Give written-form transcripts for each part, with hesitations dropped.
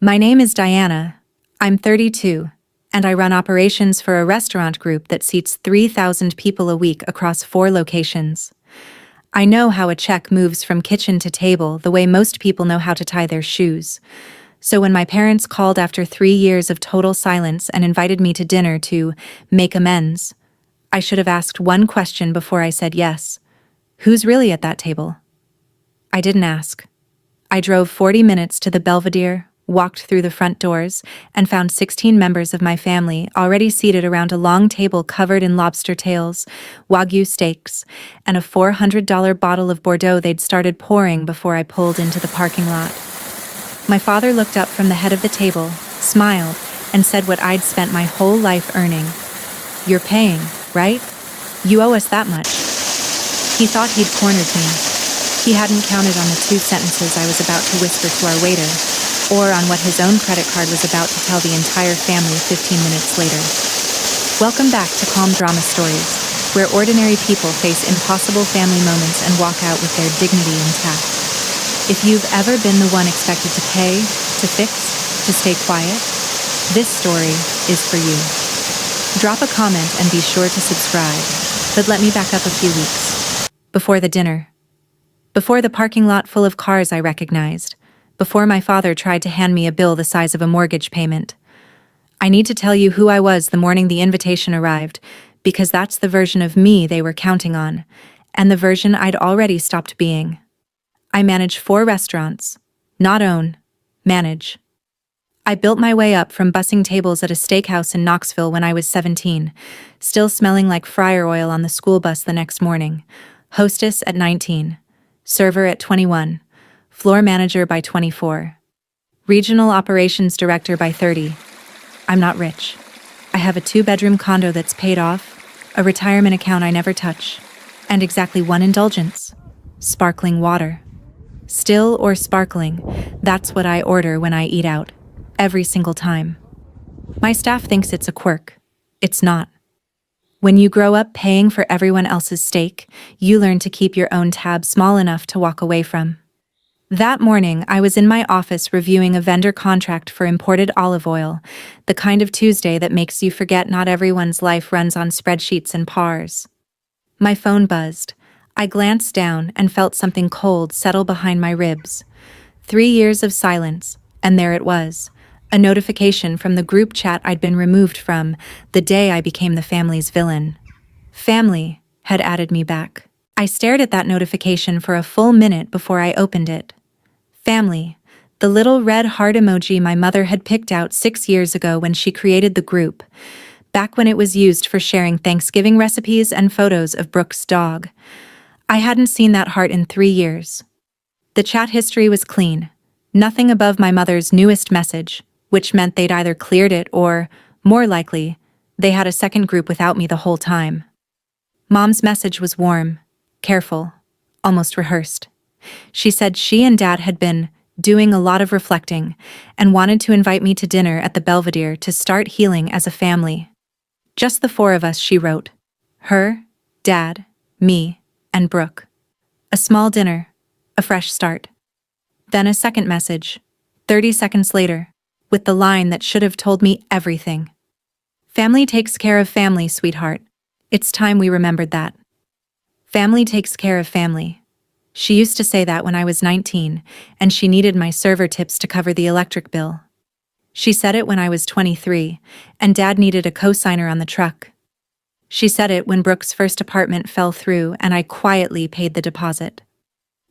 My name is Diana. I'm 32, and I run operations for a restaurant group that seats 3,000 people a week across 4 locations. I know how a check moves from kitchen to table the way most people know how to tie their shoes. So when my parents called after 3 years of total silence and invited me to dinner to make amends, I should have asked one question before I said yes. Who's really at that table? I didn't ask. I drove 40 minutes to the Belvedere, walked through the front doors, and found 16 members of my family already seated around a long table covered in lobster tails, wagyu steaks, and a $400 bottle of Bordeaux they'd started pouring before I pulled into the parking lot. My father looked up from the head of the table, smiled, and said what I'd spent my whole life earning. "You're paying, right? You owe us that much." He thought he'd cornered me. He hadn't counted on the 2 sentences I was about to whisper to our waiter, or on what his own credit card was about to tell the entire family 15 minutes later. Welcome back to Calm Drama Stories, where ordinary people face impossible family moments and walk out with their dignity intact. If you've ever been the one expected to pay, to fix, to stay quiet, this story is for you. Drop a comment and be sure to subscribe, but let me back up a few weeks. Before the dinner. Before the parking lot full of cars I recognized. Before my father tried to hand me a bill the size of a mortgage payment. I need to tell you who I was the morning the invitation arrived, because that's the version of me they were counting on, and the version I'd already stopped being. I manage 4 restaurants. Not own. Manage. I built my way up from bussing tables at a steakhouse in Knoxville when I was 17, still smelling like fryer oil on the school bus the next morning, hostess at 19, server at 21, floor manager by 24, regional operations director by 30. I'm not rich. I have a 2-bedroom condo that's paid off, a retirement account I never touch, and exactly 1 indulgence: sparkling water. Still or sparkling, that's what I order when I eat out, every single time. My staff thinks it's a quirk. It's not. When you grow up paying for everyone else's steak, you learn to keep your own tab small enough to walk away from. That morning, I was in my office reviewing a vendor contract for imported olive oil, the kind of Tuesday that makes you forget not everyone's life runs on spreadsheets and pars. My phone buzzed. I glanced down and felt something cold settle behind my ribs. 3 years of silence, and there it was, a notification from the group chat I'd been removed from the day I became the family's villain. Family had added me back. I stared at that notification for a full minute before I opened it. Family, the little red heart emoji my mother had picked out 6 years ago when she created the group, back when it was used for sharing Thanksgiving recipes and photos of Brooke's dog. I hadn't seen that heart in 3 years. The chat history was clean, nothing above my mother's newest message, which meant they'd either cleared it or, more likely, they had a second group without me the whole time. Mom's message was warm, careful, almost rehearsed. She said she and Dad had been doing a lot of reflecting and wanted to invite me to dinner at the Belvedere to start healing as a family. Just the 4 of us, she wrote. Her, Dad, me, and Brooke. A small dinner, a fresh start. Then a second message, 30 seconds later, with the line that should have told me everything. Family takes care of family, sweetheart. It's time we remembered that. Family takes care of family. She used to say that when I was 19, and she needed my server tips to cover the electric bill. She said it when I was 23, and Dad needed a co-signer on the truck. She said it when Brooke's first apartment fell through and I quietly paid the deposit.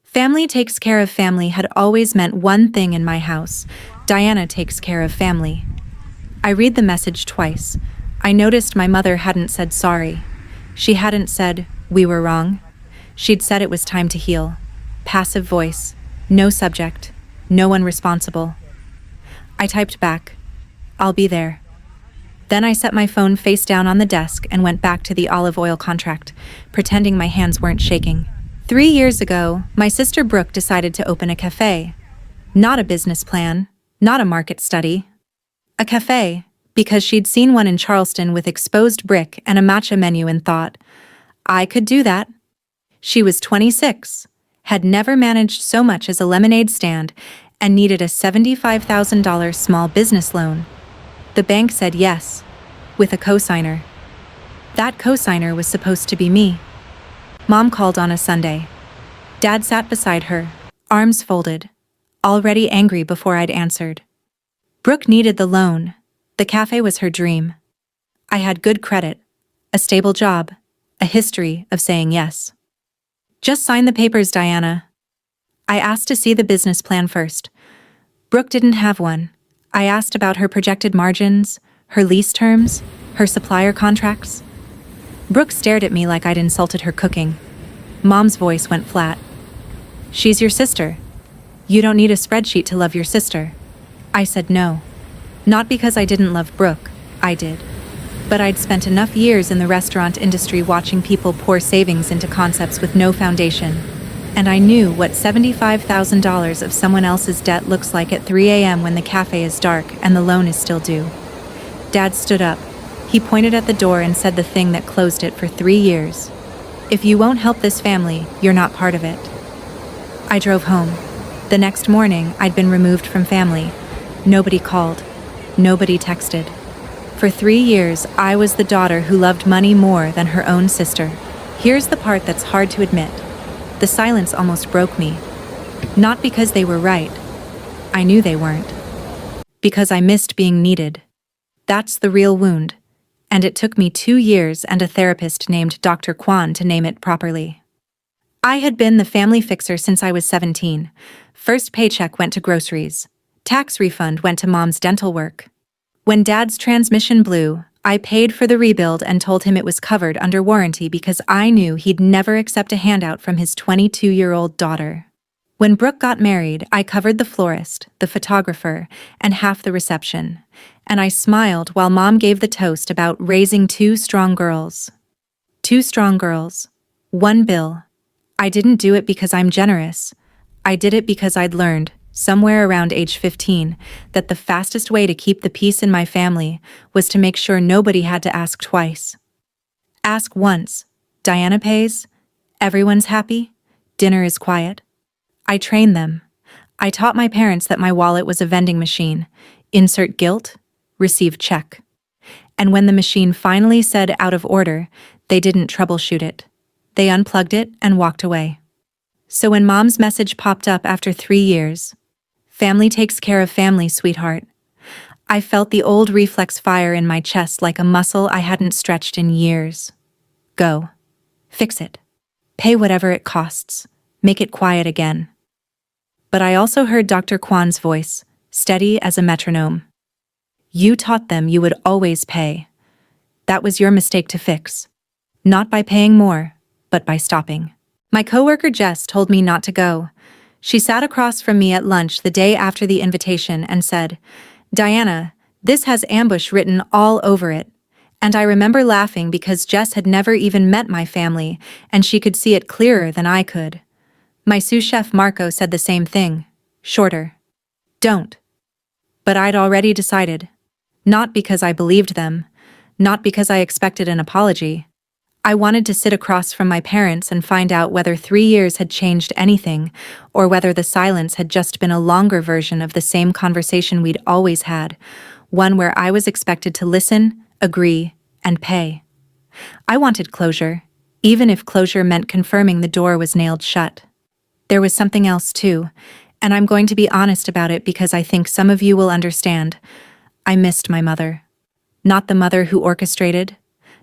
Family takes care of family had always meant one thing in my house: Diana takes care of family. I read the message twice. I noticed my mother hadn't said sorry. She hadn't said, "We were wrong." She'd said it was time to heal. Passive voice, no subject, no one responsible. I typed back, "I'll be there." Then I set my phone face down on the desk and went back to the olive oil contract, pretending my hands weren't shaking. 3 years ago, my sister Brooke decided to open a cafe. Not a business plan, not a market study. A cafe, because she'd seen one in Charleston with exposed brick and a matcha menu and thought, I could do that. She was 26, had never managed so much as a lemonade stand, and needed a $75,000 small business loan. The bank said yes, with a cosigner. That cosigner was supposed to be me. Mom called on a Sunday. Dad sat beside her, arms folded, already angry before I'd answered. Brooke needed the loan. The cafe was her dream. I had good credit, a stable job, a history of saying yes. Just sign the papers, Diana. I asked to see the business plan first. Brooke didn't have one. I asked about her projected margins, her lease terms, her supplier contracts. Brooke stared at me like I'd insulted her cooking. Mom's voice went flat. She's your sister. You don't need a spreadsheet to love your sister. I said no. Not because I didn't love Brooke, I did. But I'd spent enough years in the restaurant industry watching people pour savings into concepts with no foundation. And I knew what $75,000 of someone else's debt looks like at 3 a.m. when the cafe is dark and the loan is still due. Dad stood up. He pointed at the door and said the thing that closed it for 3 years. If you won't help this family, you're not part of it. I drove home. The next morning, I'd been removed from family. Nobody called. Nobody texted. For 3 years, I was the daughter who loved money more than her own sister. Here's the part that's hard to admit. The silence almost broke me. Not because they were right. I knew they weren't. Because I missed being needed. That's the real wound. And it took me 2 years and a therapist named Dr. Kwan to name it properly. I had been the family fixer since I was 17. First paycheck went to groceries. Tax refund went to Mom's dental work. When Dad's transmission blew, I paid for the rebuild and told him it was covered under warranty because I knew he'd never accept a handout from his 22-year-old daughter. When Brooke got married, I covered the florist, the photographer, and half the reception. And I smiled while Mom gave the toast about raising 2 strong girls. 2 strong girls. 1 bill. I didn't do it because I'm generous. I did it because I'd learned, somewhere around age 15, that the fastest way to keep the peace in my family was to make sure nobody had to ask twice. Ask once. Diana pays. Everyone's happy. Dinner is quiet. I trained them. I taught my parents that my wallet was a vending machine. Insert guilt, receive check. And when the machine finally said out of order, they didn't troubleshoot it. They unplugged it and walked away. So when Mom's message popped up after 3 years, family takes care of family, sweetheart, I felt the old reflex fire in my chest like a muscle I hadn't stretched in years. Go. Fix it. Pay whatever it costs. Make it quiet again. But I also heard Dr. Kwan's voice, steady as a metronome. You taught them you would always pay. That was your mistake to fix. Not by paying more, but by stopping. My coworker Jess told me not to go. She sat across from me at lunch the day after the invitation and said, Diana, this has ambush written all over it. And I remember laughing because Jess had never even met my family, and she could see it clearer than I could. My sous chef Marco said the same thing, shorter. Don't. But I'd already decided. Not because I believed them, not because I expected an apology. I wanted to sit across from my parents and find out whether 3 years had changed anything, or whether the silence had just been a longer version of the same conversation we'd always had, one where I was expected to listen, agree, and pay. I wanted closure, even if closure meant confirming the door was nailed shut. There was something else too, and I'm going to be honest about it because I think some of you will understand. I missed my mother. Not the mother who orchestrated,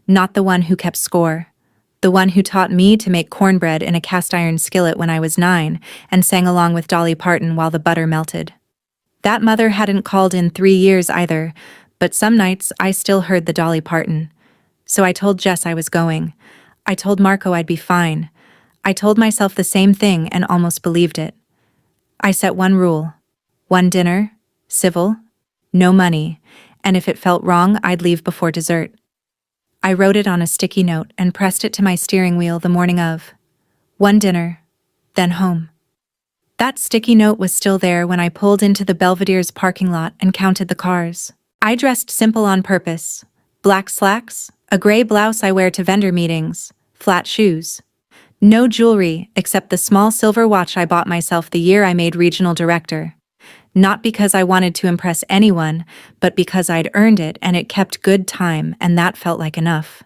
not the one who kept score, the one who taught me to make cornbread in a cast-iron skillet when I was 9 and sang along with Dolly Parton while the butter melted. That mother hadn't called in 3 years either, but some nights I still heard the Dolly Parton. So I told Jess I was going. I told Marco I'd be fine. I told myself the same thing and almost believed it. I set one rule. One dinner, civil, no money, and if it felt wrong, I'd leave before dessert. I wrote it on a sticky note and pressed it to my steering wheel the morning of. One dinner, then home. That sticky note was still there when I pulled into the Belvedere's parking lot and counted the cars. I dressed simple on purpose. Black slacks, a gray blouse I wear to vendor meetings, flat shoes. No jewelry except the small silver watch I bought myself the year I made regional director. Not because I wanted to impress anyone, but because I'd earned it and it kept good time, and that felt like enough.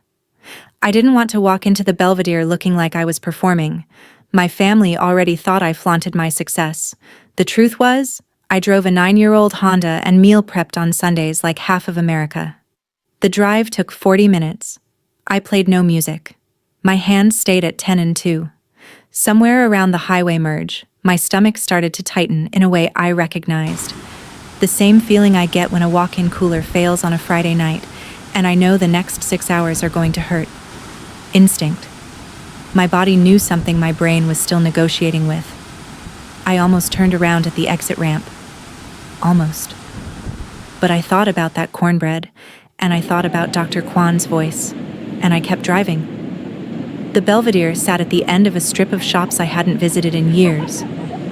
I didn't want to walk into the Belvedere looking like I was performing. My family already thought I flaunted my success. The truth was, I drove a 9-year-old Honda and meal prepped on Sundays like half of America. The drive took 40 minutes. I played no music. My hands stayed at 10 and 2. Somewhere around the highway merge, my stomach started to tighten in a way I recognized. The same feeling I get when a walk-in cooler fails on a Friday night, and I know the next 6 hours are going to hurt. Instinct. My body knew something my brain was still negotiating with. I almost turned around at the exit ramp. Almost. But I thought about that cornbread, and I thought about Dr. Kwan's voice, and I kept driving. The Belvedere sat at the end of a strip of shops I hadn't visited in years.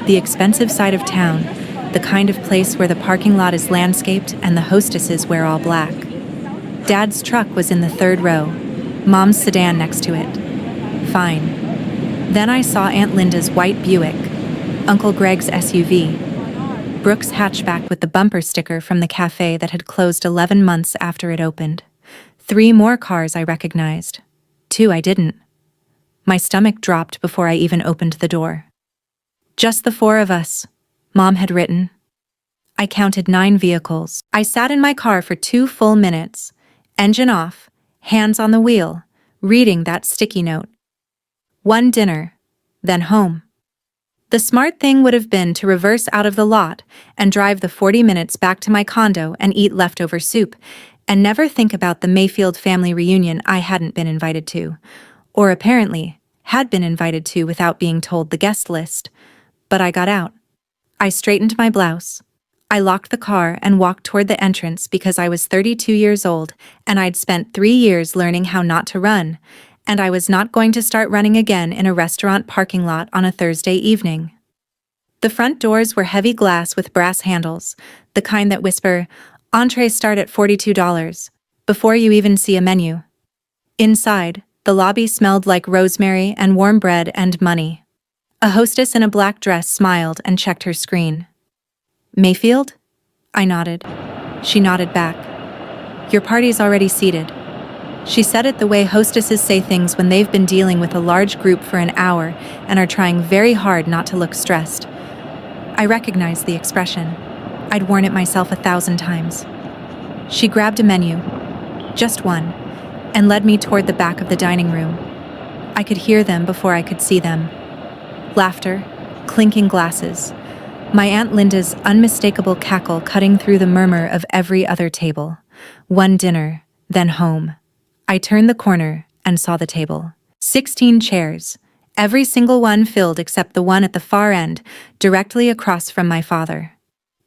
The expensive side of town, the kind of place where the parking lot is landscaped and the hostesses wear all black. Dad's truck was in the 3rd row, Mom's sedan next to it. Fine. Then I saw Aunt Linda's white Buick, Uncle Greg's SUV, Brooke's hatchback with the bumper sticker from the cafe that had closed 11 months after it opened. 3 more cars I recognized. 2 I didn't. My stomach dropped before I even opened the door. Just the 4 of us, Mom had written. I counted 9 vehicles. I sat in my car for 2 full minutes, engine off, hands on the wheel, reading that sticky note. 1 dinner, then home. The smart thing would have been to reverse out of the lot and drive the 40 minutes back to my condo and eat leftover soup, and never think about the Mayfield family reunion I hadn't been invited to, or apparently had been invited to without being told the guest list. But I got out. I straightened my blouse. I locked the car and walked toward the entrance because I was 32 years old and I'd spent 3 years learning how not to run, and I was not going to start running again in a restaurant parking lot on a Thursday evening. The front doors were heavy glass with brass handles, the kind that whisper, "Entrees start at $42," before you even see a menu. Inside, the lobby smelled like rosemary and warm bread and money. A hostess in a black dress smiled and checked her screen. "Mayfield?" I nodded. She nodded back. "Your party's already seated." She said it the way hostesses say things when they've been dealing with a large group for an hour and are trying very hard not to look stressed. I recognized the expression. I'd worn it myself 1,000 times. She grabbed a menu, just one, and led me toward the back of the dining room. I could hear them before I could see them. Laughter, clinking glasses, my Aunt Linda's unmistakable cackle cutting through the murmur of every other table. 1 dinner, then home. I turned the corner and saw the table. 16 chairs, every single one filled except the one at the far end, directly across from my father.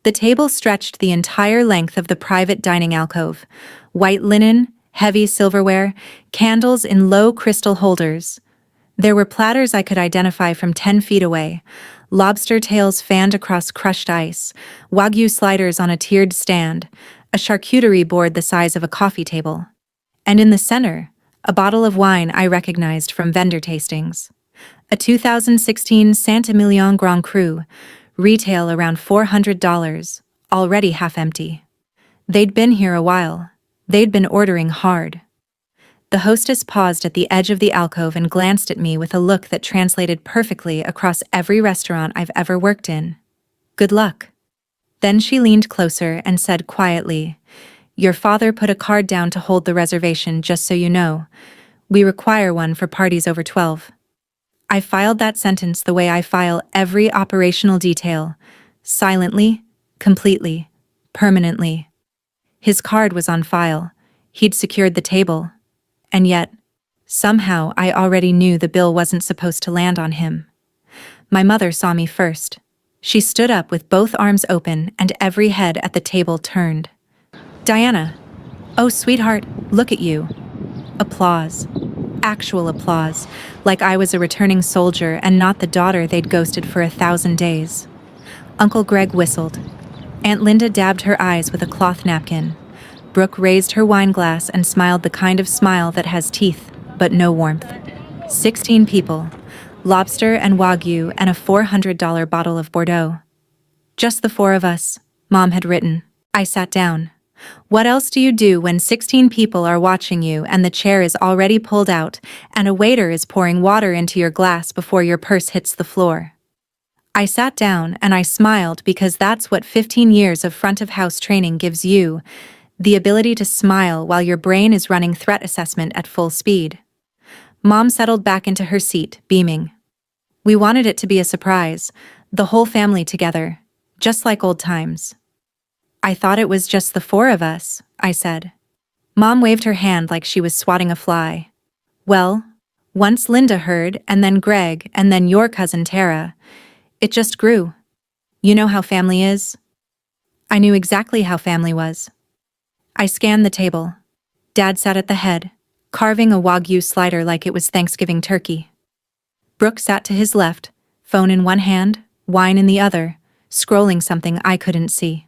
The table stretched the entire length of the private dining alcove. White linen, heavy silverware, candles in low crystal holders. There were platters I could identify from 10 feet away. Lobster tails fanned across crushed ice, wagyu sliders on a tiered stand, a charcuterie board the size of a coffee table. And in the center, a bottle of wine I recognized from vendor tastings. A 2016 Saint-Emilion Grand Cru, retail around $400, already half empty. They'd been here a while. They'd been ordering hard. The hostess paused at the edge of the alcove and glanced at me with a look that translated perfectly across every restaurant I've ever worked in. "Good luck." Then she leaned closer and said quietly, "Your father put a card down to hold the reservation, just so you know. We require one for parties over 12. I filed that sentence the way I file every operational detail, silently, completely, permanently. His card was on file. He'd secured the table. And yet, somehow I already knew the bill wasn't supposed to land on him. My mother saw me first. She stood up with both arms open and every head at the table turned. "Diana, oh sweetheart, look at you." Applause. Actual applause, like I was a returning soldier and not the daughter they'd ghosted for 1,000 days. Uncle Greg whistled. Aunt Linda dabbed her eyes with a cloth napkin. Brooke raised her wine glass and smiled the kind of smile that has teeth, but no warmth. 16 people, lobster and wagyu and a $400 bottle of Bordeaux. Just the four of us, Mom had written. I sat down. What else do you do when 16 people are watching you and the chair is already pulled out and a waiter is pouring water into your glass before your purse hits the floor? I sat down and I smiled because that's what 15 years of front-of-house training gives you, the ability to smile while your brain is running threat assessment at full speed. Mom settled back into her seat, beaming. We wanted it to be a surprise, the whole family together, just like old times. I thought it was just the four of us, I said. Mom waved her hand like she was swatting a fly. Well, once Linda heard, and then Greg, and then your cousin Tara. It just grew. You know how family is? I knew exactly how family was. I scanned the table. Dad sat at the head, carving a wagyu slider like it was Thanksgiving turkey. Brooke sat to his left, phone in one hand, wine in the other, scrolling something I couldn't see.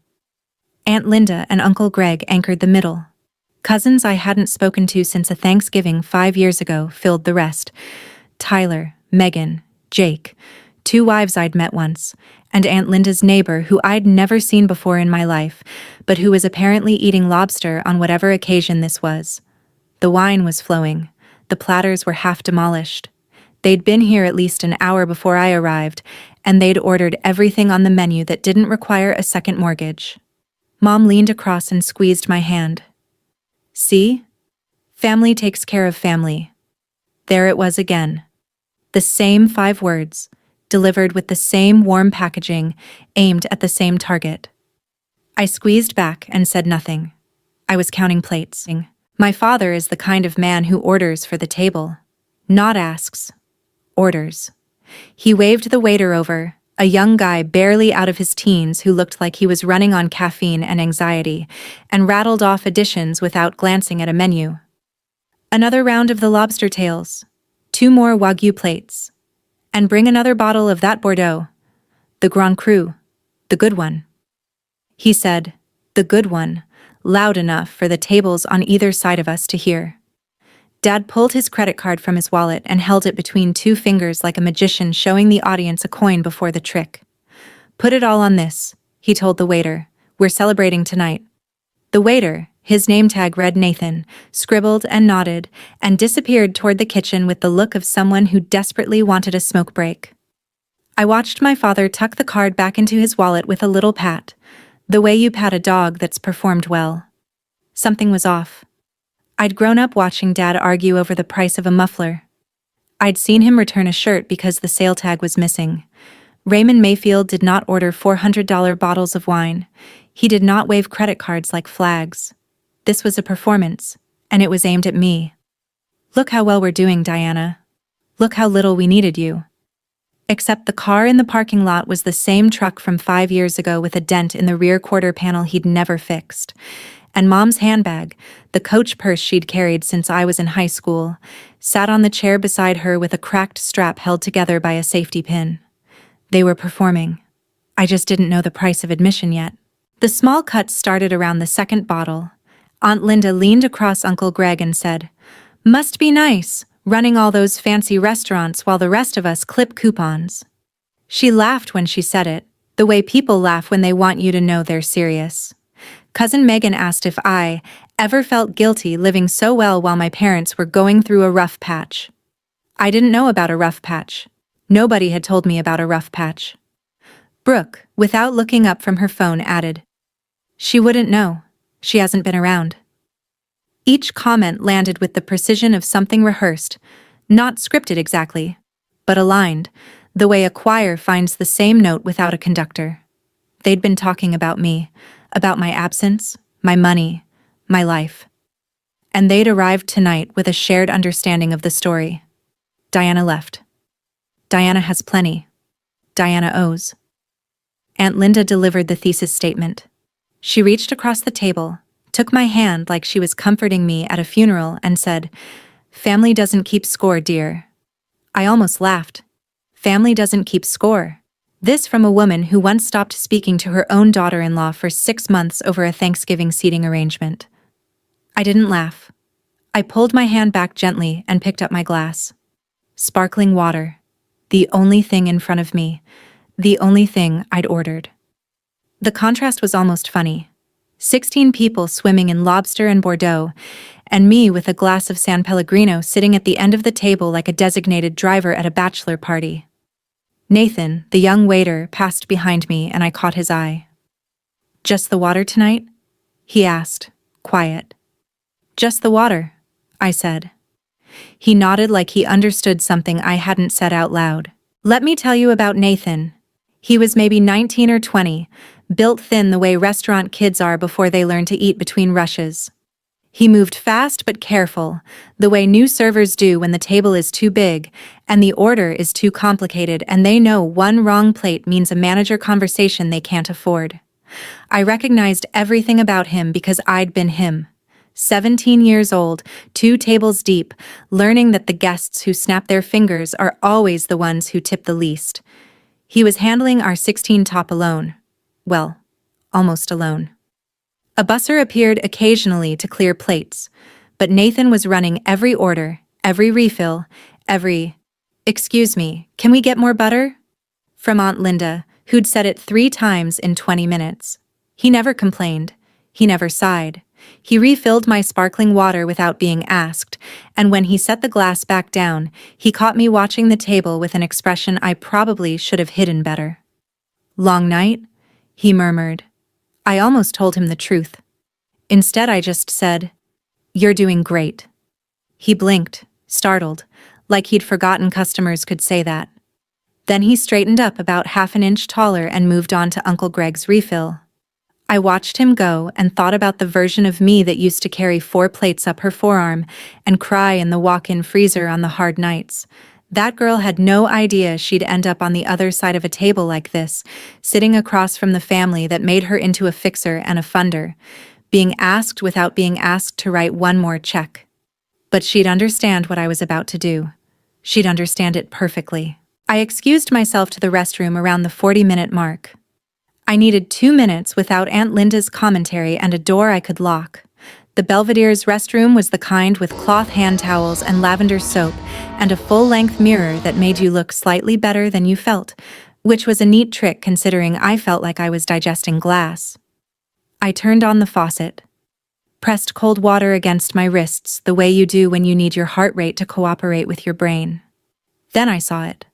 Aunt Linda and Uncle Greg anchored the middle. Cousins I hadn't spoken to since a Thanksgiving 5 years ago filled the rest. Tyler, Megan, Jake, 2 wives I'd met once, and Aunt Linda's neighbor who I'd never seen before in my life, but who was apparently eating lobster on whatever occasion this was. The wine was flowing. The platters were half demolished. They'd been here at least an hour before I arrived, and they'd ordered everything on the menu that didn't require a second mortgage. Mom leaned across and squeezed my hand. See? Family takes care of family. There it was again. The same 5 words, delivered with the same warm packaging, aimed at the same target. I squeezed back and said nothing. I was counting plates. My father is the kind of man who orders for the table. Not asks. Orders. He waved the waiter over, a young guy barely out of his teens who looked like he was running on caffeine and anxiety, and rattled off additions without glancing at a menu. Another round of the lobster tails. 2 more wagyu plates. And bring another bottle of that Bordeaux. The Grand Cru. The good one. He said, the good one, loud enough for the tables on either side of us to hear. Dad pulled his credit card from his wallet and held it between 2 fingers like a magician showing the audience a coin before the trick. Put it all on this, he told the waiter. We're celebrating tonight. The waiter, his name tag read Nathan, scribbled and nodded, and disappeared toward the kitchen with the look of someone who desperately wanted a smoke break. I watched my father tuck the card back into his wallet with a little pat, the way you pat a dog that's performed well. Something was off. I'd grown up watching Dad argue over the price of a muffler. I'd seen him return a shirt because the sale tag was missing. Raymond Mayfield did not order $400 bottles of wine. He did not wave credit cards like flags. This was a performance, and it was aimed at me. Look how well we're doing, Diana. Look how little we needed you. Except the car in the parking lot was the same truck from 5 years ago with a dent in the rear quarter panel he'd never fixed. And Mom's handbag, the Coach purse she'd carried since I was in high school, sat on the chair beside her with a cracked strap held together by a safety pin. They were performing. I just didn't know the price of admission yet. The small cuts started around the second bottle. Aunt Linda leaned across Uncle Greg and said, "Must be nice, running all those fancy restaurants while the rest of us clip coupons." She laughed when she said it, the way people laugh when they want you to know they're serious. Cousin Megan asked if I ever felt guilty living so well while my parents were going through a rough patch. I didn't know about a rough patch. Nobody had told me about a rough patch. Brooke, without looking up from her phone, added, "She wouldn't know. She hasn't been around." Each comment landed with the precision of something rehearsed, not scripted exactly, but aligned, the way a choir finds the same note without a conductor. They'd been talking about me, about my absence, my money, my life. And they'd arrived tonight with a shared understanding of the story. Diana left. Diana has plenty. Diana owes. Aunt Linda delivered the thesis statement. She reached across the table, took my hand like she was comforting me at a funeral, and said, "Family doesn't keep score, dear." I almost laughed. Family doesn't keep score. This from a woman who once stopped speaking to her own daughter-in-law for 6 months over a Thanksgiving seating arrangement. I didn't laugh. I pulled my hand back gently and picked up my glass. Sparkling water. The only thing in front of me. The only thing I'd ordered. The contrast was almost funny. 16 people swimming in Lobster and Bordeaux, and me with a glass of San Pellegrino sitting at the end of the table like a designated driver at a bachelor party. Nathan, the young waiter, passed behind me and I caught his eye. "Just the water tonight?" he asked, quiet. "Just the water," I said. He nodded like he understood something I hadn't said out loud. "Let me tell you about Nathan." He was maybe 19 or 20, built thin the way restaurant kids are before they learn to eat between rushes. He moved fast but careful, the way new servers do when the table is too big and the order is too complicated and they know one wrong plate means a manager conversation they can't afford. I recognized everything about him because I'd been him. 17 years old, 2 tables deep, learning that the guests who snap their fingers are always the ones who tip the least. He was handling our 16 top alone. Well, almost alone. A busser appeared occasionally to clear plates, but Nathan was running every order, every refill, "Excuse me, can we get more butter?" from Aunt Linda, who'd said it 3 times in 20 minutes. He never complained. He never sighed. He refilled my sparkling water without being asked, and when he set the glass back down, he caught me watching the table with an expression I probably should have hidden better. "Long night?" he murmured. I almost told him the truth. Instead, I just said, "You're doing great." He blinked, startled, like he'd forgotten customers could say that. Then he straightened up about half an inch taller and moved on to Uncle Greg's refill. I watched him go and thought about the version of me that used to carry 4 plates up her forearm and cry in the walk-in freezer on the hard nights. That girl had no idea she'd end up on the other side of a table like this, sitting across from the family that made her into a fixer and a funder, being asked without being asked to write one more check. But she'd understand what I was about to do. She'd understand it perfectly. I excused myself to the restroom around the 40-minute mark. I needed 2 minutes without Aunt Linda's commentary and a door I could lock. The Belvedere's restroom was the kind with cloth hand towels and lavender soap and a full-length mirror that made you look slightly better than you felt, which was a neat trick considering I felt like I was digesting glass. I turned on the faucet, pressed cold water against my wrists the way you do when you need your heart rate to cooperate with your brain. Then I saw it.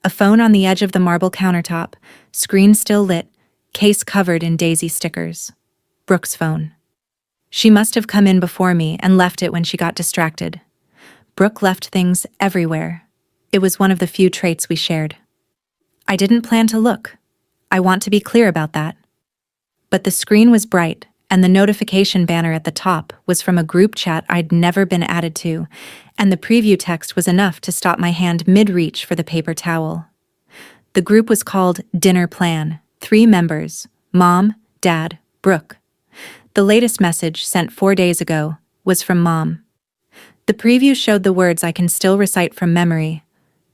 A phone on the edge of the marble countertop, screen still lit, case covered in daisy stickers. Brooke's phone. She must have come in before me and left it when she got distracted. Brooke left things everywhere. It was one of the few traits we shared. I didn't plan to look. I want to be clear about that. But the screen was bright, and the notification banner at the top was from a group chat I'd never been added to, and the preview text was enough to stop my hand mid-reach for the paper towel. The group was called Dinner Plan, 3 members, Mom, Dad, Brooke. The latest message, sent 4 days ago, was from Mom. The preview showed the words I can still recite from memory.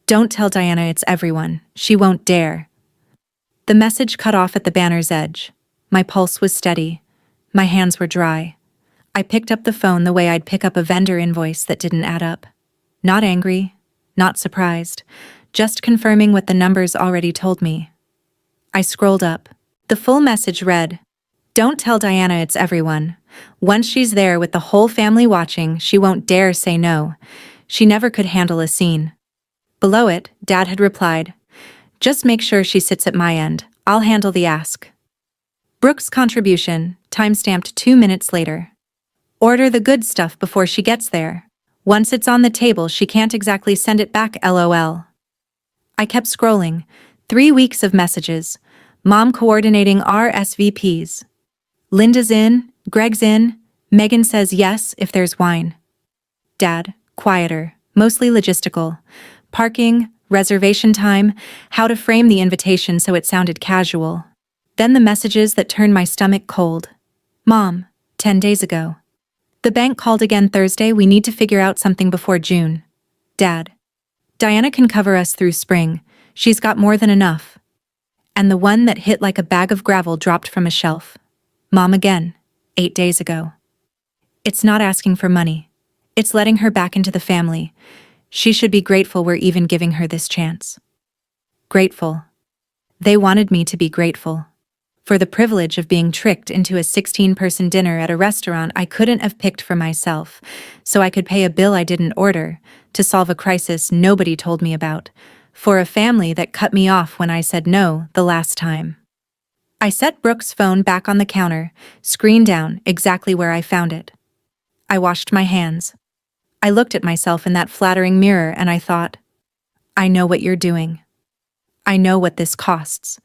"Don't tell Diana it's everyone. She won't dare." The message cut off at the banner's edge. My pulse was steady. My hands were dry. I picked up the phone the way I'd pick up a vendor invoice that didn't add up. Not angry, not surprised, just confirming what the numbers already told me. I scrolled up. The full message read, "Don't tell Diana it's everyone. Once she's there with the whole family watching, she won't dare say no. She never could handle a scene." Below it, Dad had replied, "Just make sure she sits at my end. I'll handle the ask." Brooke's contribution, timestamped 2 minutes later. "Order the good stuff before she gets there. Once it's on the table, she can't exactly send it back, LOL. I kept scrolling. 3 weeks of messages. Mom coordinating RSVPs. Linda's in, Greg's in, Megan says yes if there's wine. Dad, quieter, mostly logistical. Parking, reservation time, how to frame the invitation so it sounded casual. Then the messages that turned my stomach cold. Mom, 10 days ago. The bank called again Thursday, we need to figure out something before June. Dad, Diana can cover us through spring, she's got more than enough. And the one that hit like a bag of gravel dropped from a shelf. Mom again, 8 days ago. It's not asking for money. It's letting her back into the family. She should be grateful we're even giving her this chance. Grateful. They wanted me to be grateful. for the privilege of being tricked into a 16-person dinner at a restaurant I couldn't have picked for myself, so I could pay a bill I didn't order, to solve a crisis nobody told me about, for a family that cut me off when I said no the last time. I set Brooke's phone back on the counter, screen down, exactly where I found it. I washed my hands. I looked at myself in that flattering mirror and I thought, I know what you're doing. I know what this costs.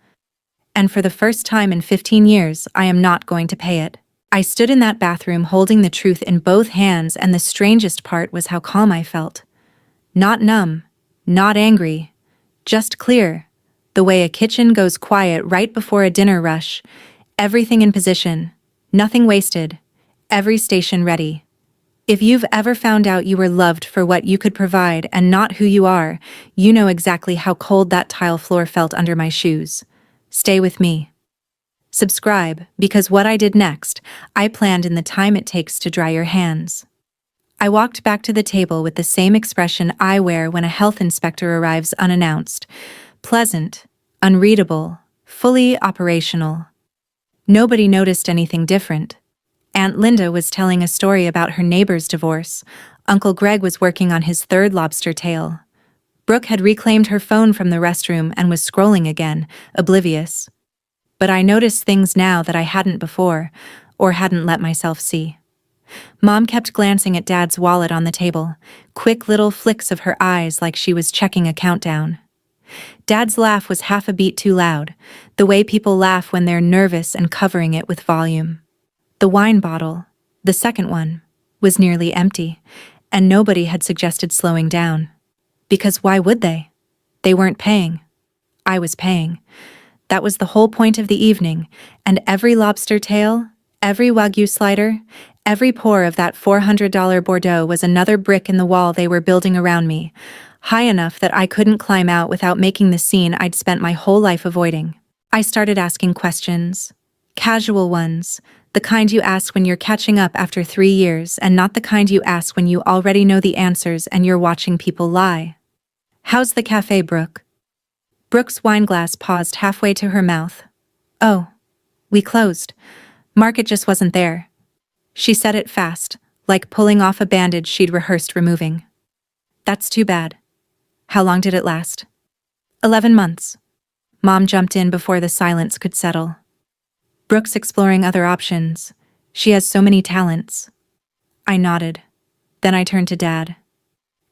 And for the first time in 15 years, I am not going to pay it. I stood in that bathroom holding the truth in both hands, and the strangest part was how calm I felt. Not numb, not angry, just clear, the way a kitchen goes quiet right before a dinner rush, everything in position, nothing wasted, every station ready. If you've ever found out you were loved for what you could provide and not who you are, you know exactly how cold that tile floor felt under my shoes. Stay with me. Subscribe, because what I did next, I planned in the time it takes to dry your hands. I walked back to the table with the same expression I wear when a health inspector arrives unannounced. Pleasant, unreadable, fully operational. Nobody noticed anything different. Aunt Linda was telling a story about her neighbor's divorce. Uncle Greg was working on his third lobster tail. Brooke had reclaimed her phone from the restroom and was scrolling again, oblivious. But I noticed things now that I hadn't before, or hadn't let myself see. Mom kept glancing at Dad's wallet on the table, quick little flicks of her eyes like she was checking a countdown. Dad's laugh was half a beat too loud, the way people laugh when they're nervous and covering it with volume. The wine bottle, the second one, was nearly empty, and nobody had suggested slowing down. Because why would they? They weren't paying. I was paying. That was the whole point of the evening, and every lobster tail, every wagyu slider, every pour of that $400 Bordeaux was another brick in the wall they were building around me, high enough that I couldn't climb out without making the scene I'd spent my whole life avoiding. I started asking questions. Casual ones, the kind you ask when you're catching up after 3 years, and not the kind you ask when you already know the answers and you're watching people lie. How's the cafe, Brooke? Brooke's wineglass paused halfway to her mouth. Oh, we closed. Market just wasn't there. She said it fast, like pulling off a bandage she'd rehearsed removing. That's too bad. How long did it last? 11 months. Mom jumped in before the silence could settle. Brooke's exploring other options. She has so many talents. I nodded. Then I turned to Dad.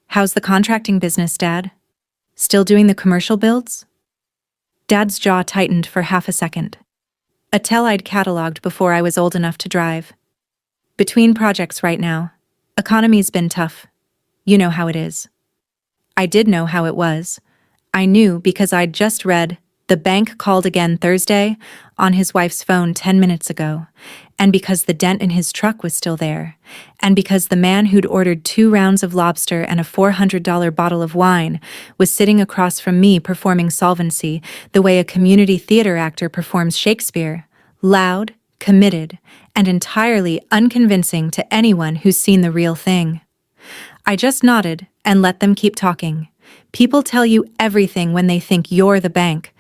How's the contracting business, Dad? Still doing the commercial builds? Dad's jaw tightened for half a second. A tell I'd cataloged before I was old enough to drive. Between projects right now. Economy's been tough. You know how it is. I did know how it was. I knew because I'd just read, "The bank called again Thursday," on his wife's phone 10 minutes ago, and because the dent in his truck was still there, and because the man who'd ordered 2 rounds of lobster and a $400 bottle of wine was sitting across from me performing Solvency the way a community theater actor performs Shakespeare, loud, committed, and entirely unconvincing to anyone who's seen the real thing. I just nodded and let them keep talking. People tell you everything when they think you're the bank.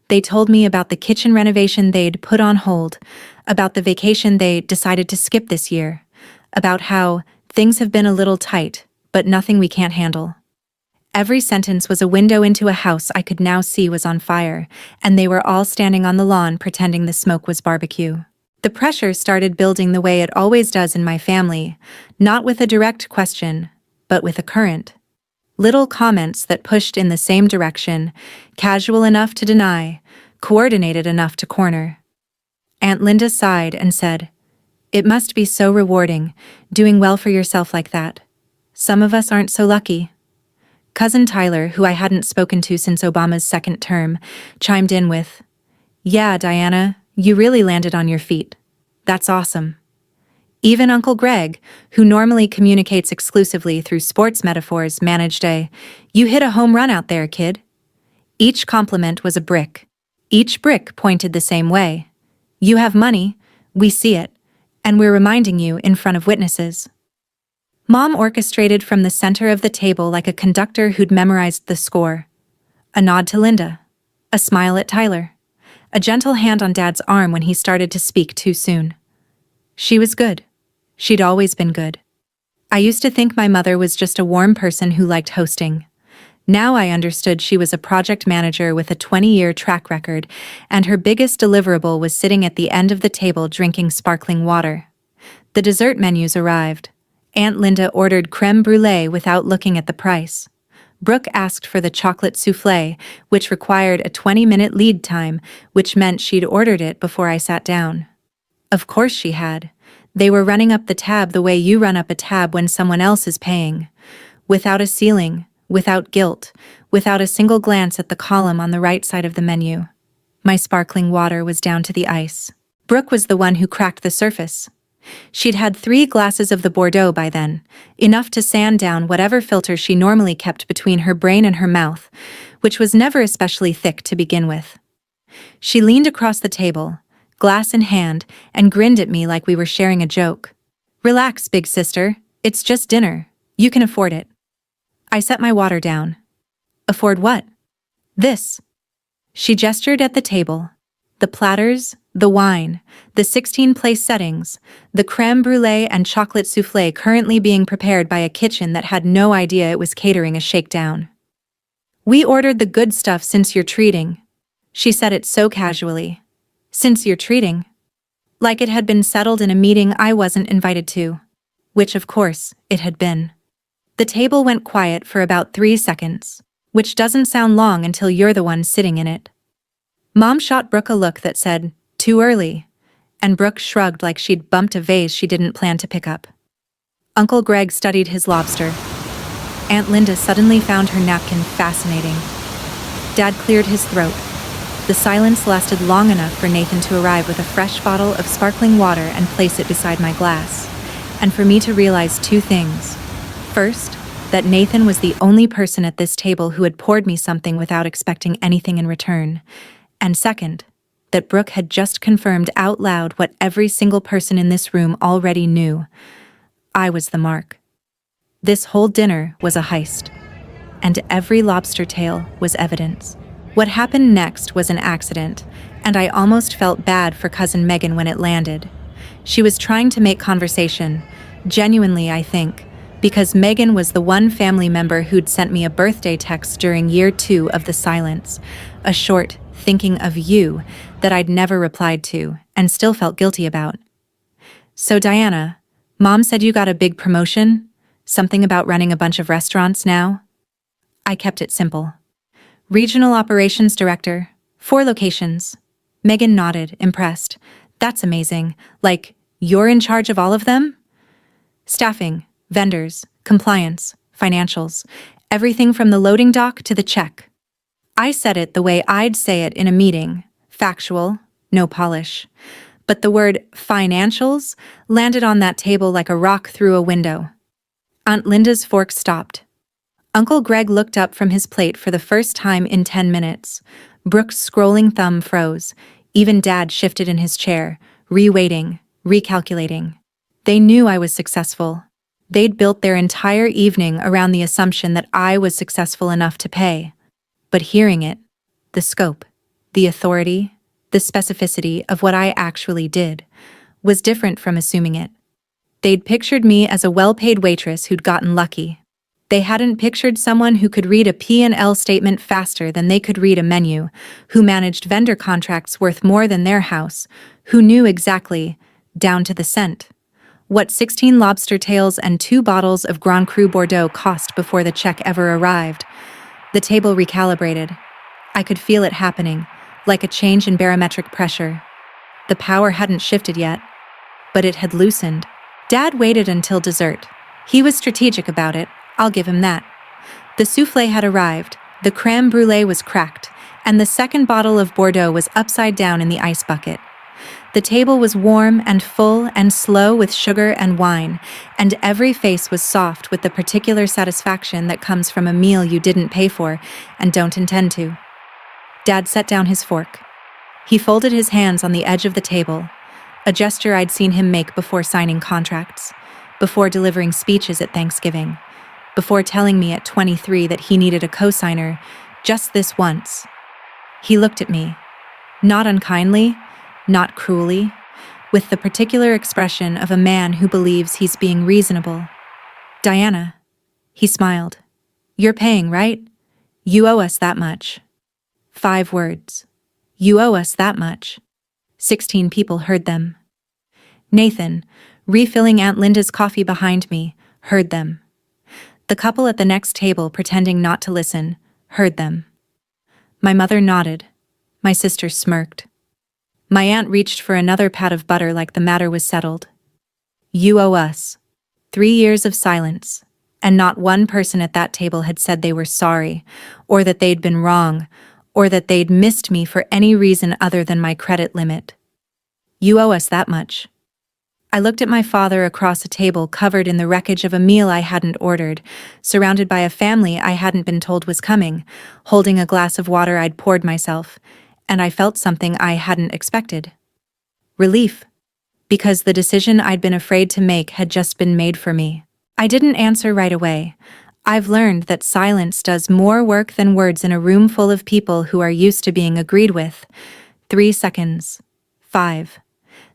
They told me about the kitchen renovation they'd put on hold, about the vacation they decided to skip this year, about how things have been a little tight, but nothing we can't handle. Every sentence was a window into a house I could now see was on fire, and they were all standing on the lawn pretending the smoke was barbecue. The pressure started building the way it always does in my family, not with a direct question, but with a current. Little comments that pushed in the same direction, casual enough to deny, coordinated enough to corner. Aunt Linda sighed and said, "It must be so rewarding, doing well for yourself like that. Some of us aren't so lucky." Cousin Tyler, who I hadn't spoken to since Obama's second term, chimed in with, "Yeah, Diana, you really landed on your feet. That's awesome." Even Uncle Greg, who normally communicates exclusively through sports metaphors, managed a, "You hit a home run out there, kid." Each compliment was a brick. Each brick pointed the same way. You have money, we see it, and we're reminding you in front of witnesses. Mom orchestrated from the center of the table like a conductor who'd memorized the score. A nod to Linda. A smile at Tyler. a gentle hand on Dad's arm when he started to speak too soon. She was good. She'd always been good. I used to think my mother was just a warm person who liked hosting. Now I understood she was a project manager with a 20-year track record, and her biggest deliverable was sitting at the end of the table drinking sparkling water. The dessert menus arrived. Aunt Linda ordered crème brûlée without looking at the price. Brooke asked for the chocolate soufflé, which required a 20-minute lead time, which meant she'd ordered it before I sat down. Of course she had. They were running up the tab the way you run up a tab when someone else is paying. Without a ceiling, without guilt, without a single glance at the column on the right side of the menu. My sparkling water was down to the ice. Brooke was the one who cracked the surface. She'd had 3 glasses of the Bordeaux by then, enough to sand down whatever filter she normally kept between her brain and her mouth, which was never especially thick to begin with. She leaned across the table, glass in hand, and grinned at me like we were sharing a joke. "Relax, big sister. It's just dinner. You can afford it." I set my water down. "Afford what?" "This." She gestured at the table. The platters, the wine, the 16-place settings, the crème brûlée and chocolate soufflé currently being prepared by a kitchen that had no idea it was catering a shakedown. "We ordered the good stuff since you're treating." She said it so casually. Since you're treating. Like it had been settled in a meeting I wasn't invited to. Which, of course, it had been. The table went quiet for about 3 seconds, which doesn't sound long until you're the one sitting in it. Mom shot Brooke a look that said, "Too early," and Brooke shrugged like she'd bumped a vase she didn't plan to pick up. Uncle Greg studied his lobster. Aunt Linda suddenly found her napkin fascinating. Dad cleared his throat. The silence lasted long enough for Nathan to arrive with a fresh bottle of sparkling water and place it beside my glass, and for me to realize 2 things. First, that Nathan was the only person at this table who had poured me something without expecting anything in return, and second, that Brooke had just confirmed out loud what every single person in this room already knew. I was the mark. This whole dinner was a heist, and every lobster tail was evidence. What happened next was an accident, and I almost felt bad for Cousin Megan when it landed. She was trying to make conversation, genuinely I think, because Megan was the one family member who'd sent me a birthday text during year 2 of the silence, a short, thinking of you, that I'd never replied to, and still felt guilty about. "So Diana, Mom said you got a big promotion? Something about running a bunch of restaurants now?" I kept it simple. "Regional Operations Director, 4 locations." Megan nodded, impressed. "That's amazing. Like, you're in charge of all of them?" "Staffing, vendors, compliance, financials, everything from the loading dock to the check." I said it the way I'd say it in a meeting, factual, no polish. But the word financials landed on that table like a rock through a window. Aunt Linda's fork stopped. Uncle Greg looked up from his plate for the first time in 10 minutes. Brooke's scrolling thumb froze. Even Dad shifted in his chair, re-weighting, recalculating. They knew I was successful. They'd built their entire evening around the assumption that I was successful enough to pay. But hearing it, the scope, the authority, the specificity of what I actually did, was different from assuming it. They'd pictured me as a well-paid waitress who'd gotten lucky. They hadn't pictured someone who could read a P&L statement faster than they could read a menu, who managed vendor contracts worth more than their house, who knew exactly, down to the cent, what 16 lobster tails and 2 bottles of Grand Cru Bordeaux cost before the check ever arrived. The table recalibrated. I could feel it happening, like a change in barometric pressure. The power hadn't shifted yet, but it had loosened. Dad waited until dessert. He was strategic about it, I'll give him that. The soufflé had arrived, the crème brûlée was cracked, and the second bottle of Bordeaux was upside down in the ice bucket. The table was warm and full and slow with sugar and wine, and every face was soft with the particular satisfaction that comes from a meal you didn't pay for and don't intend to. Dad set down his fork. He folded his hands on the edge of the table, a gesture I'd seen him make before signing contracts, before delivering speeches at Thanksgiving, before telling me at 23 that he needed a co-signer just this once. He looked at me. Not unkindly, not cruelly, with the particular expression of a man who believes he's being reasonable. "Diana," he smiled. "You're paying, right? You owe us that much." 5 words. You owe us that much. 16 people heard them. Nathan, refilling Aunt Linda's coffee behind me, heard them. The couple at the next table, pretending not to listen, heard them. My mother nodded. My sister smirked. My aunt reached for another pat of butter like the matter was settled. You owe us. 3 years of silence, and not one person at that table had said they were sorry, or that they'd been wrong, or that they'd missed me for any reason other than my credit limit. You owe us that much. I looked at my father across a table covered in the wreckage of a meal I hadn't ordered, surrounded by a family I hadn't been told was coming, holding a glass of water I'd poured myself, and I felt something I hadn't expected. Relief. Because the decision I'd been afraid to make had just been made for me. I didn't answer right away. I've learned that silence does more work than words in a room full of people who are used to being agreed with. 3 seconds. 5.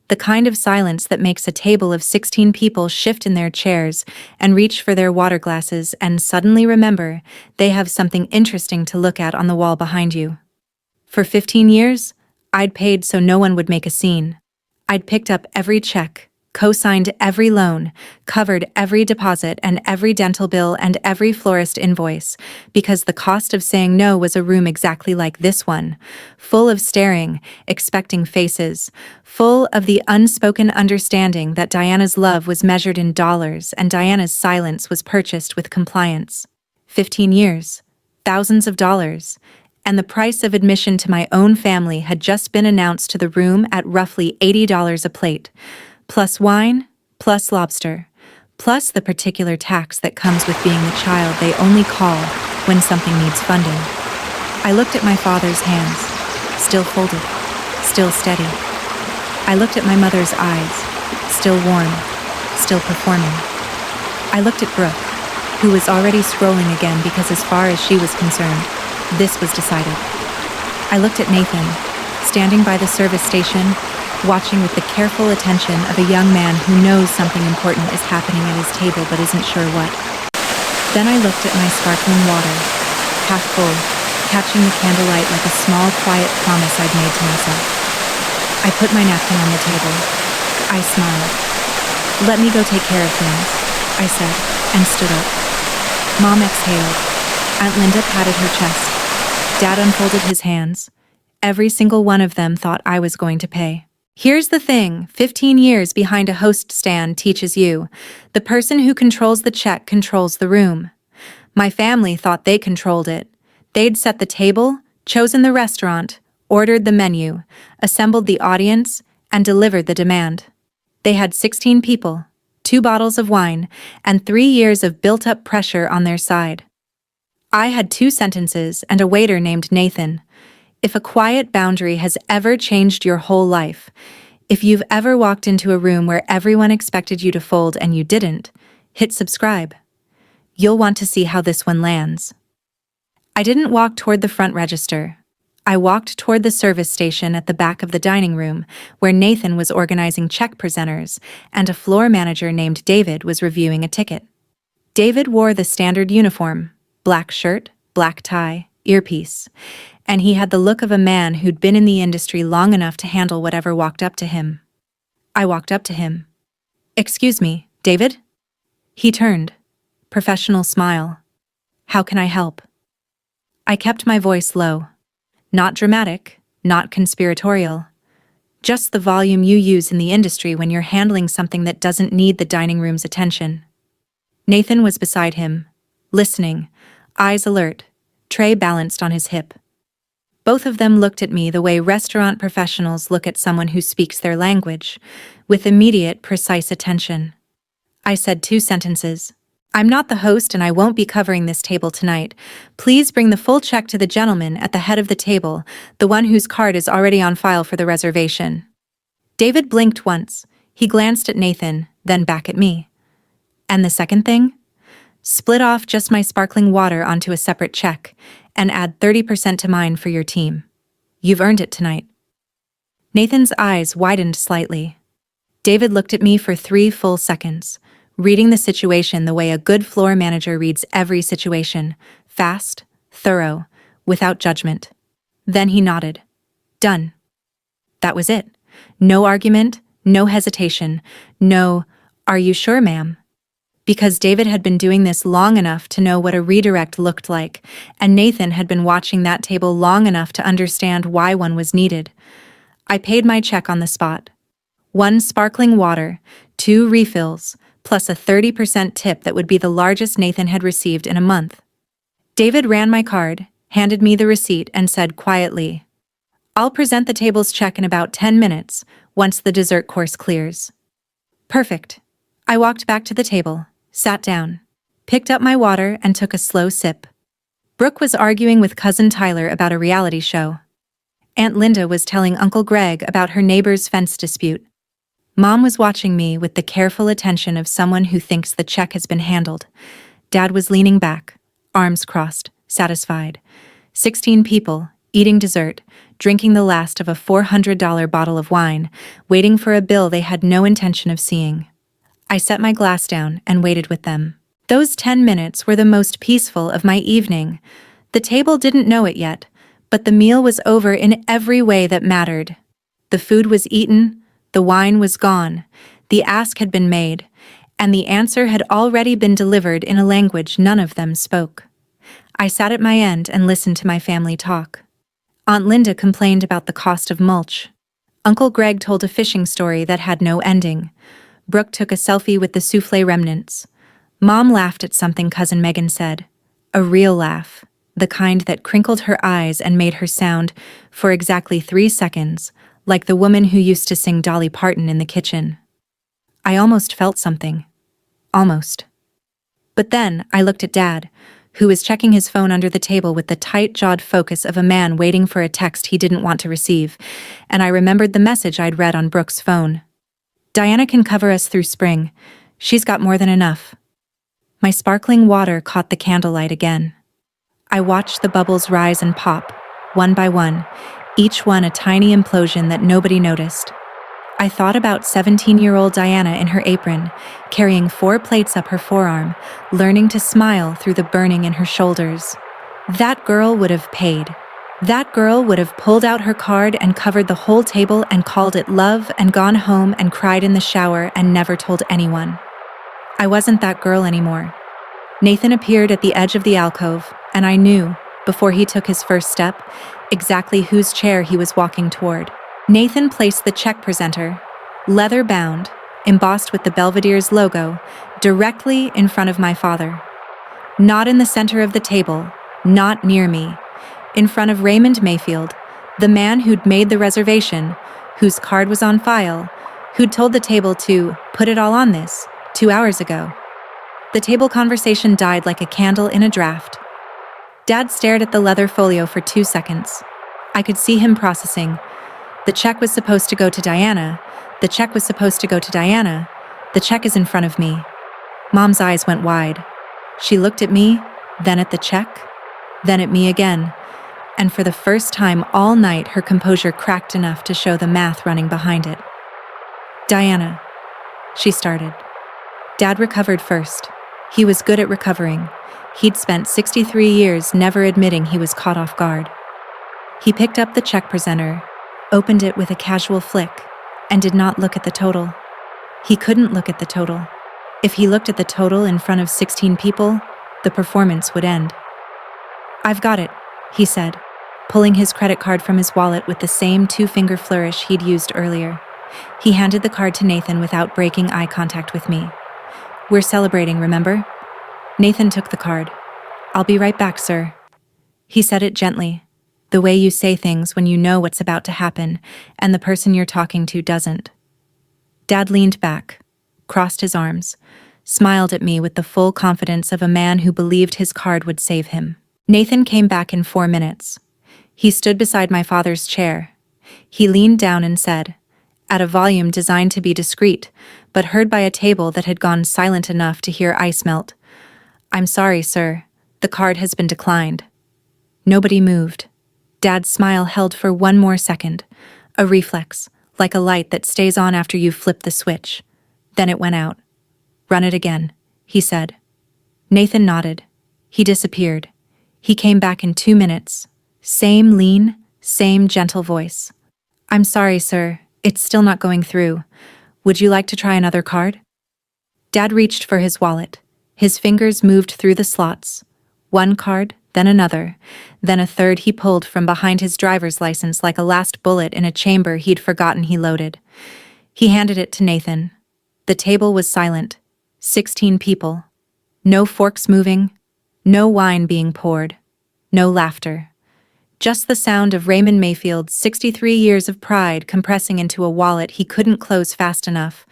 The kind of silence that makes a table of 16 people shift in their chairs and reach for their water glasses and suddenly remember they have something interesting to look at on the wall behind you. For 15 years, I'd paid so no one would make a scene. I'd picked up every check, co-signed every loan, covered every deposit and every dental bill and every florist invoice, because the cost of saying no was a room exactly like this one, full of staring, expecting faces, full of the unspoken understanding that Diana's love was measured in dollars and Diana's silence was purchased with compliance. 15 years, thousands of dollars, and the price of admission to my own family had just been announced to the room at roughly $80 a plate, plus wine, plus lobster, plus the particular tax that comes with being the child they only call when something needs funding. I looked at my father's hands, still folded, still steady. I looked at my mother's eyes, still warm, still performing. I looked at Brooke, who was already scrolling again because as far as she was concerned, this was decided. I looked at Nathan, standing by the service station, watching with the careful attention of a young man who knows something important is happening at his table but isn't sure what. Then I looked at my sparkling water, half full, catching the candlelight like a small, quiet promise I'd made to myself. I put my napkin on the table. I smiled. "Let me go take care of things," I said, and stood up. Mom exhaled. Aunt Linda patted her chest. Dad unfolded his hands. Every single one of them thought I was going to pay. Here's the thing, 15 years behind a host stand teaches you. The person who controls the check controls the room. My family thought they controlled it. They'd set the table, chosen the restaurant, ordered the menu, assembled the audience, and delivered the demand. They had 16 people, 2 bottles of wine, and 3 years of built-up pressure on their side. I had 2 sentences and a waiter named Nathan. If a quiet boundary has ever changed your whole life, if you've ever walked into a room where everyone expected you to fold and you didn't, hit subscribe. You'll want to see how this one lands. I didn't walk toward the front register. I walked toward the service station at the back of the dining room, where Nathan was organizing check presenters and a floor manager named David was reviewing a ticket. David wore the standard uniform, black shirt, black tie, earpiece, and he had the look of a man who'd been in the industry long enough to handle whatever walked up to him. I walked up to him. "Excuse me, David?" He turned. Professional smile. "How can I help?" I kept my voice low. Not dramatic, not conspiratorial. Just the volume you use in the industry when you're handling something that doesn't need the dining room's attention. Nathan was beside him, listening, eyes alert, tray balanced on his hip. Both of them looked at me the way restaurant professionals look at someone who speaks their language, with immediate, precise attention. I said 2 sentences. "I'm not the host and I won't be covering this table tonight. Please bring the full check to the gentleman at the head of the table, the one whose card is already on file for the reservation." David blinked once. He glanced at Nathan, then back at me. "And the second thing? Split off just my sparkling water onto a separate check, and add 30% to mine for your team. You've earned it tonight." Nathan's eyes widened slightly. David looked at me for 3 full seconds, reading the situation the way a good floor manager reads every situation, fast, thorough, without judgment. Then he nodded. Done. That was it. No argument, no hesitation, no, "Are you sure, ma'am?" Because David had been doing this long enough to know what a redirect looked like, and Nathan had been watching that table long enough to understand why one was needed. I paid my check on the spot. 1 sparkling water, 2 refills, plus a 30% tip that would be the largest Nathan had received in a month. David ran my card, handed me the receipt, and said quietly, "I'll present the table's check in about 10 minutes, once the dessert course clears." Perfect. I walked back to the table, sat down, picked up my water, and took a slow sip. Brooke was arguing with Cousin Tyler about a reality show. Aunt Linda was telling Uncle Greg about her neighbor's fence dispute. Mom was watching me with the careful attention of someone who thinks the check has been handled. Dad was leaning back, arms crossed, satisfied. 16 people, eating dessert, drinking the last of a $400 bottle of wine, waiting for a bill they had no intention of seeing. I set my glass down and waited with them. Those 10 minutes were the most peaceful of my evening. The table didn't know it yet, but the meal was over in every way that mattered. The food was eaten, the wine was gone, the ask had been made, and the answer had already been delivered in a language none of them spoke. I sat at my end and listened to my family talk. Aunt Linda complained about the cost of mulch. Uncle Greg told a fishing story that had no ending. Brooke took a selfie with the souffle remnants. Mom laughed at something Cousin Megan said. A real laugh, the kind that crinkled her eyes and made her sound, for exactly 3 seconds, like the woman who used to sing Dolly Parton in the kitchen. I almost felt something. Almost. But then I looked at Dad, who was checking his phone under the table with the tight-jawed focus of a man waiting for a text he didn't want to receive, and I remembered the message I'd read on Brooke's phone. "Diana can cover us through spring. She's got more than enough." My sparkling water caught the candlelight again. I watched the bubbles rise and pop, one by one, each one a tiny implosion that nobody noticed. I thought about 17-year-old Diana in her apron, carrying 4 plates up her forearm, learning to smile through the burning in her shoulders. That girl would have paid. That girl would have pulled out her card and covered the whole table and called it love and gone home and cried in the shower and never told anyone. I wasn't that girl anymore. Nathan appeared at the edge of the alcove, and I knew, before he took his first step, exactly whose chair he was walking toward. Nathan placed the check presenter, leather-bound, embossed with the Belvedere's logo, directly in front of my father. Not in the center of the table, not near me. In front of Raymond Mayfield, the man who'd made the reservation, whose card was on file, who'd told the table to put it all on this 2 hours ago. The table conversation died like a candle in a draft. Dad stared at the leather folio for 2 seconds. I could see him processing. The check was supposed to go to Diana. The check was supposed to go to Diana. The check is in front of me. Mom's eyes went wide. She looked at me, then at the check, then at me again. And for the first time all night, her composure cracked enough to show the math running behind it. "Diana," she started. Dad recovered first. He was good at recovering. He'd spent 63 years never admitting he was caught off guard. He picked up the check presenter, opened it with a casual flick, and did not look at the total. He couldn't look at the total. If he looked at the total in front of 16 people, the performance would end. "I've got it," he said, pulling his credit card from his wallet with the same 2-finger flourish he'd used earlier. He handed the card to Nathan without breaking eye contact with me. "We're celebrating, remember?" Nathan took the card. "I'll be right back, sir." He said it gently, the way you say things when you know what's about to happen and the person you're talking to doesn't. Dad leaned back, crossed his arms, smiled at me with the full confidence of a man who believed his card would save him. Nathan came back in 4 minutes. He stood beside my father's chair. He leaned down and said, at a volume designed to be discreet, but heard by a table that had gone silent enough to hear ice melt, "I'm sorry, sir. The card has been declined." Nobody moved. Dad's smile held for 1 more second, A reflex, like a light that stays on after you've flipped the switch. Then it went out. "Run it again," he said. Nathan nodded. He disappeared. He came back in 2 minutes. Same lean, same gentle voice. "I'm sorry, sir. It's still not going through. Would you like to try another card?" Dad reached for his wallet. His fingers moved through the slots. One card, then another, then a third he pulled from behind his driver's license like a last bullet in a chamber he'd forgotten he loaded. He handed it to Nathan. The table was silent. 16 people. No forks moving. No wine being poured. No laughter. Just the sound of Raymond Mayfield's 63 years of pride compressing into a wallet he couldn't close fast enough.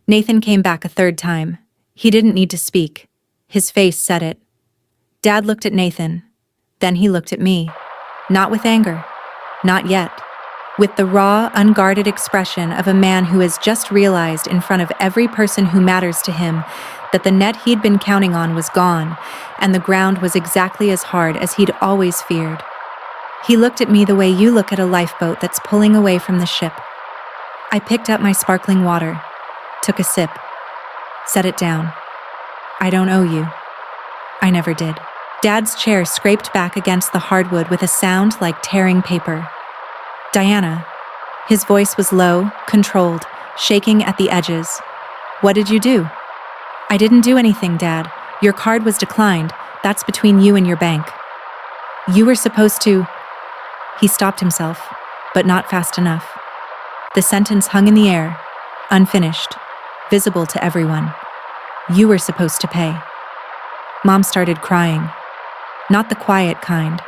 Nathan came back a third time. He didn't need to speak. His face said it. Dad looked at Nathan. Then he looked at me. Not with anger. Not yet. With the raw, unguarded expression of a man who has just realized in front of every person who matters to him that the net he'd been counting on was gone, and the ground was exactly as hard as he'd always feared. He looked at me the way you look at a lifeboat that's pulling away from the ship. I picked up my sparkling water, took a sip, set it down. "I don't owe you." I never did. Dad's chair scraped back against the hardwood with a sound like tearing paper. "Diana." His voice was low, controlled, shaking at the edges. "What did you do?" "I didn't do anything, Dad. Your card was declined. That's between you and your bank." "You were supposed to..." He stopped himself, but not fast enough. The sentence hung in the air, unfinished, visible to everyone. "You were supposed to pay." Mom started crying. Not the quiet kind,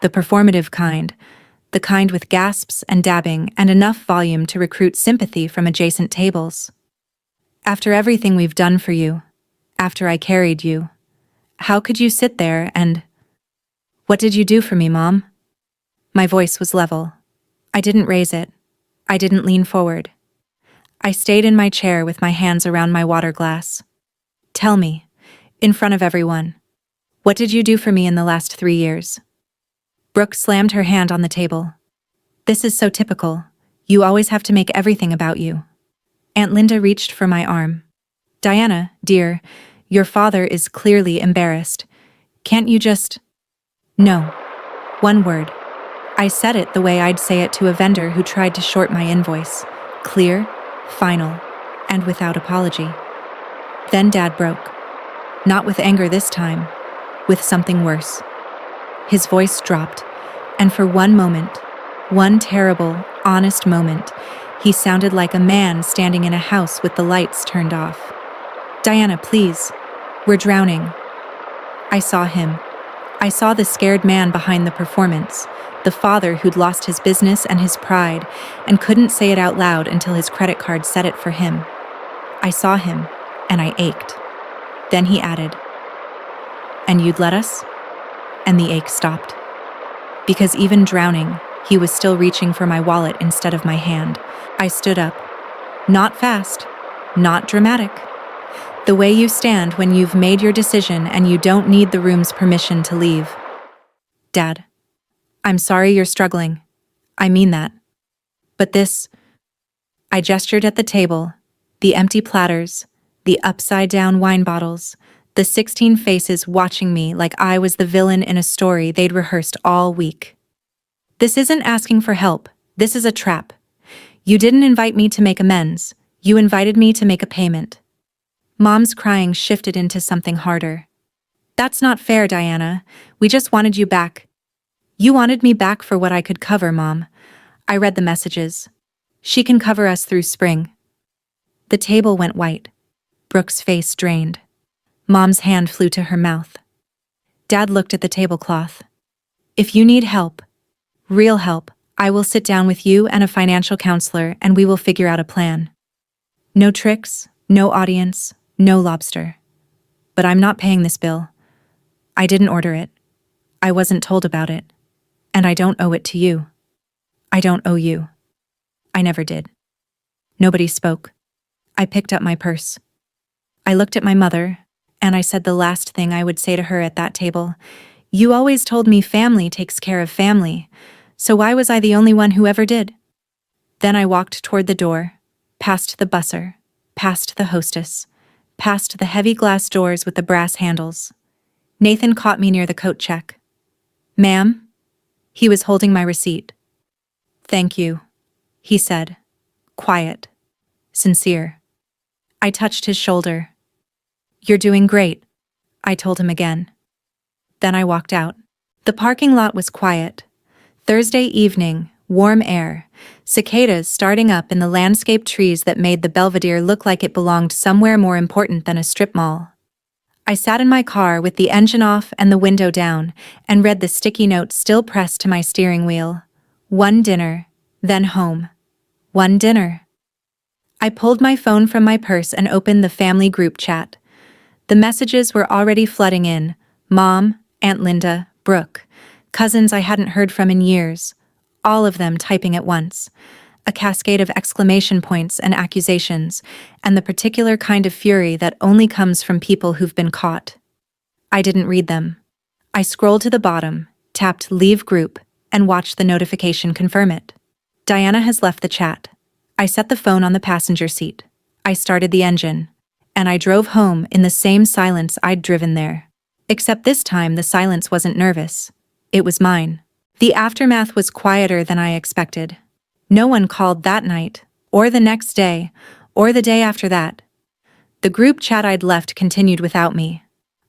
the performative kind, the kind with gasps and dabbing and enough volume to recruit sympathy from adjacent tables. "After everything we've done for you, after I carried you, how could you sit there and..." "What did you do for me, Mom?" My voice was level. I didn't raise it. I didn't lean forward. I stayed in my chair with my hands around my water glass. "Tell me, in front of everyone, what did you do for me in the last 3 years?" Brooke slammed her hand on the table. "This is so typical. You always have to make everything about you." Aunt Linda reached for my arm. "Diana, dear, your father is clearly embarrassed. Can't you just..." "No." One word. I said it the way I'd say it to a vendor who tried to short my invoice. Clear, final, and without apology. Then Dad broke. Not with anger this time, with something worse. His voice dropped, and for one moment, one terrible, honest moment, he sounded like a man standing in a house with the lights turned off. "Diana, please. We're drowning." I saw him. I saw the scared man behind the performance, the father who'd lost his business and his pride and couldn't say it out loud until his credit card said it for him. I saw him, and I ached. Then he added, "And you'd let us?" And the ache stopped. Because even drowning, he was still reaching for my wallet instead of my hand. I stood up. Not fast, not dramatic. The way you stand when you've made your decision and you don't need the room's permission to leave. "Dad, I'm sorry you're struggling. I mean that. But this..." I gestured at the table, the empty platters, the upside-down wine bottles, the 16 faces watching me like I was the villain in a story they'd rehearsed all week. "This isn't asking for help. This is a trap. You didn't invite me to make amends. You invited me to make a payment." Mom's crying shifted into something harder. "That's not fair, Diana. We just wanted you back." "You wanted me back for what I could cover, Mom." I read the messages. "She can cover us through spring." The table went white. Brooke's face drained. Mom's hand flew to her mouth. Dad looked at the tablecloth. "If you need help, real help, I will sit down with you and a financial counselor and we will figure out a plan. No tricks, no audience, no lobster. But I'm not paying this bill. I didn't order it. I wasn't told about it. And I don't owe it to you. I don't owe you. I never did." Nobody spoke. I picked up my purse. I looked at my mother, and I said the last thing I would say to her at that table. "You always told me family takes care of family, so why was I the only one who ever did?" Then I walked toward the door, past the busser, past the hostess, past the heavy glass doors with the brass handles. Nathan caught me near the coat check. "Ma'am?" He was holding my receipt. "Thank you," he said. Quiet. Sincere. I touched his shoulder. "You're doing great," I told him again. Then I walked out. The parking lot was quiet. Thursday evening, warm air, cicadas starting up in the landscape trees that made the Belvedere look like it belonged somewhere more important than a strip mall. I sat in my car with the engine off and the window down and read the sticky note still pressed to my steering wheel. One dinner, then home. One dinner. I pulled my phone from my purse and opened the family group chat. The messages were already flooding in. Mom, Aunt Linda, Brooke, cousins I hadn't heard from in years, all of them typing at once. A cascade of exclamation points and accusations, and the particular kind of fury that only comes from people who've been caught. I didn't read them. I scrolled to the bottom, tapped Leave Group, and watched the notification confirm it. Diana has left the chat. I set the phone on the passenger seat. I started the engine. And I drove home in the same silence I'd driven there. Except this time the silence wasn't nervous. It was mine. The aftermath was quieter than I expected. No one called that night, or the next day, or the day after that. The group chat I'd left continued without me.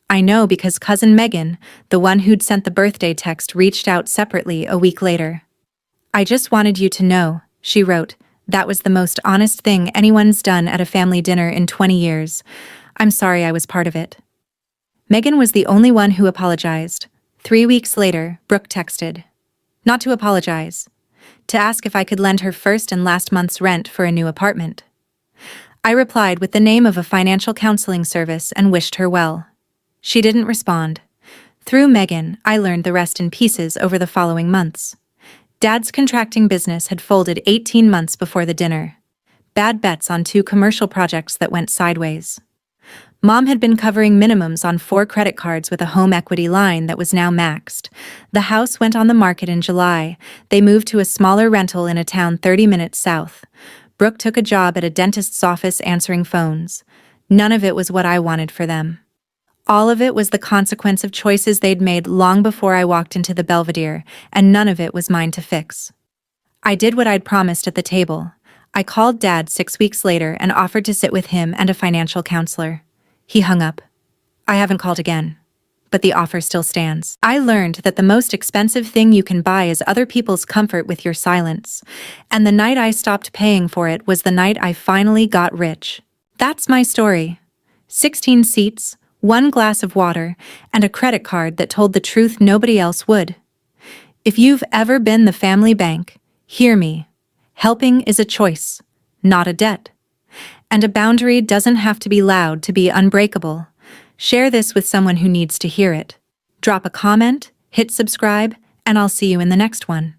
I know because cousin Megan, the one who'd sent the birthday text, reached out separately a week later. "I just wanted you to know," she wrote, "that was the most honest thing anyone's done at a family dinner in 20 years. I'm sorry I was part of it." Megan was the only one who apologized. 3 weeks later, Brooke texted. Not to apologize. To ask if I could lend her first and last month's rent for a new apartment. I replied with the name of a financial counseling service and wished her well. She didn't respond. Through Megan, I learned the rest in pieces over the following months. Dad's contracting business had folded 18 months before the dinner. Bad bets on 2 commercial projects that went sideways. Mom had been covering minimums on 4 credit cards with a home equity line that was now maxed. The house went on the market in July. They moved to a smaller rental in a town 30 minutes south. Brooke took a job at a dentist's office answering phones. None of it was what I wanted for them. All of it was the consequence of choices they'd made long before I walked into the Belvedere, and none of it was mine to fix. I did what I'd promised at the table. I called Dad 6 weeks later and offered to sit with him and a financial counselor. He hung up. I haven't called again. But the offer still stands. I learned that the most expensive thing you can buy is other people's comfort with your silence. And the night I stopped paying for it was the night I finally got rich. That's my story. 16 seats, 1 glass of water, and a credit card that told the truth nobody else would. If you've ever been the family bank, hear me. Helping is a choice, not a debt. And a boundary doesn't have to be loud to be unbreakable. Share this with someone who needs to hear it. Drop a comment, hit subscribe, and I'll see you in the next one.